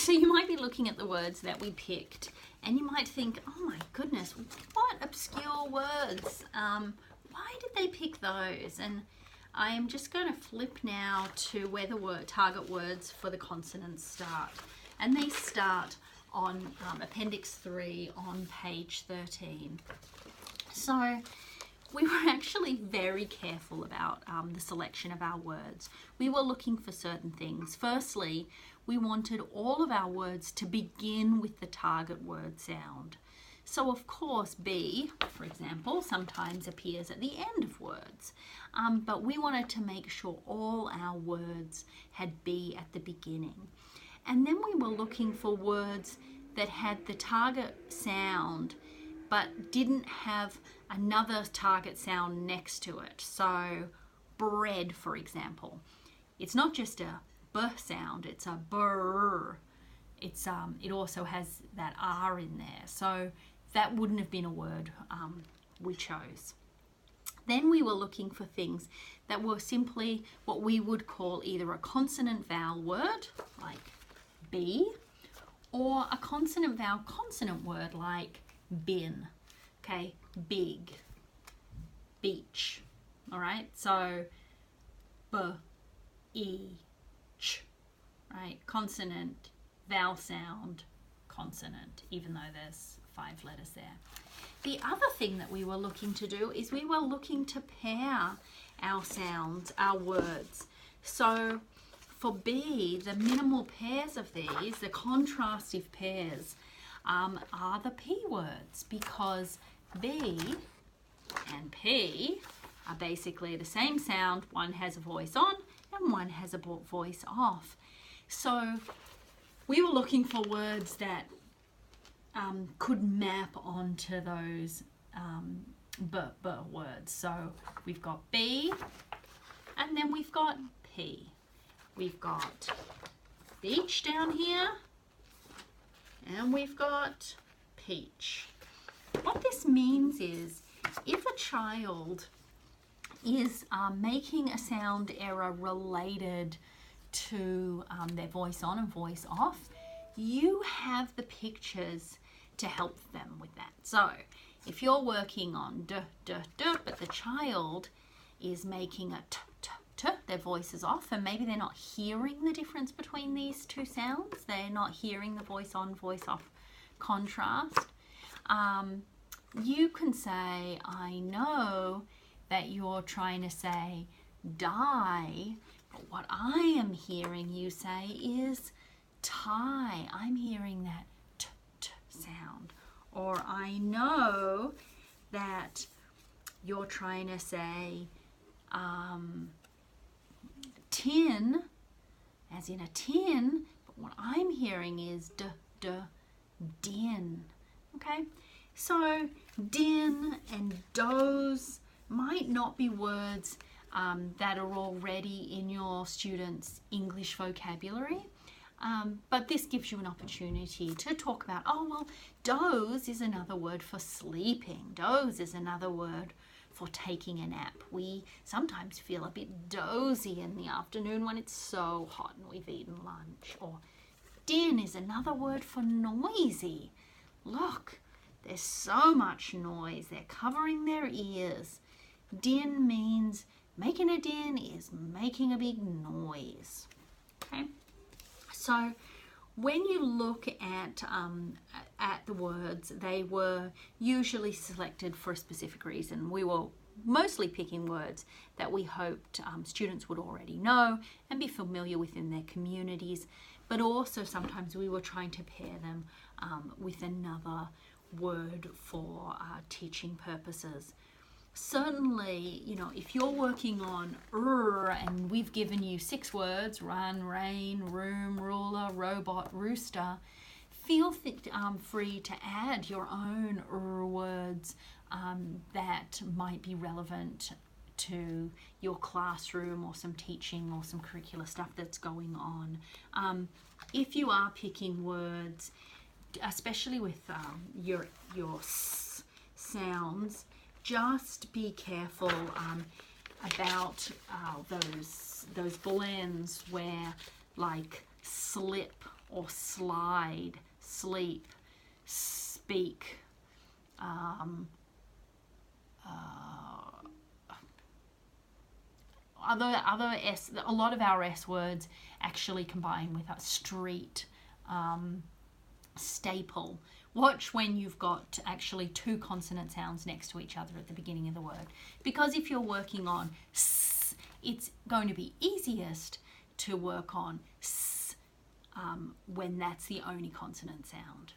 So you might be looking at the words that we picked and you might think, oh my goodness, what obscure words. Why did they pick those? And I am just going to flip now to where the target words for the consonants start. And they start on Appendix 3 on page 13. So we were actually very careful about the selection of our words. We were looking for certain things. Firstly, we wanted all of our words to begin with the target word sound. So of course, B, for example, sometimes appears at the end of words. But we wanted to make sure all our words had B at the beginning. And then we were looking for words that had the target sound but didn't have another target sound next to it. So bread, for example. It's not just a B sound, it's a brr. It also has that R in there. So that wouldn't have been a word we chose. Then we were looking for things that were simply what we would call either a consonant vowel word, like B, or a consonant vowel consonant word like bin, okay, big, beach, all right? So B, E, Ch, right? Consonant, vowel sound, consonant, even though there's 5 letters there. The other thing that we were looking to do is we were looking to pair our sounds, our words. So for B, the minimal pairs of these, the contrastive pairs, are the P words, because B and P are basically the same sound. One has a voice on and one has a voice off. So we were looking for words that could map onto those B words. So we've got B and then we've got P. We've got beach down here and we've got peach. What this means is if a child is making a sound error related to their voice on and voice off, you have the pictures to help them with that. So if you're working on d, d, d, but the child is making a t, t, t, their voice is off, and maybe they're not hearing the difference between these two sounds, they're not hearing the voice on, voice off contrast, you can say, I know that you're trying to say die, but what I am hearing you say is tie. I'm hearing that t, t sound. Or I know that you're trying to say tin, as in a tin, but what I'm hearing is d, d, din. Okay? So din and doze might not be words that are already in your students' English vocabulary. But this gives you an opportunity to talk about, oh, well, doze is another word for sleeping. Doze is another word for taking a nap. We sometimes feel a bit dozy in the afternoon when it's so hot and we've eaten lunch. Or din is another word for noisy. Look, there's so much noise. They're covering their ears. Din means making a din is making a big noise. Okay? So when you look at the words, they were usually selected for a specific reason. We were mostly picking words that we hoped students would already know and be familiar with in their communities, but also sometimes we were trying to pair them with another word for teaching purposes. Certainly, you know, if you're working on and we've given you 6 words, run, rain, room, ruler, robot, rooster, feel free to add your own words that might be relevant to your classroom or some teaching or some curricular stuff that's going on. If you are picking words, especially with your sounds, just be careful about those blends where, like, slip or slide, sleep, speak. Other S, a lot of our S words actually combine with a street, staple. Watch when you've got actually two consonant sounds next to each other at the beginning of the word. Because if you're working on S, it's going to be easiest to work on S when that's the only consonant sound.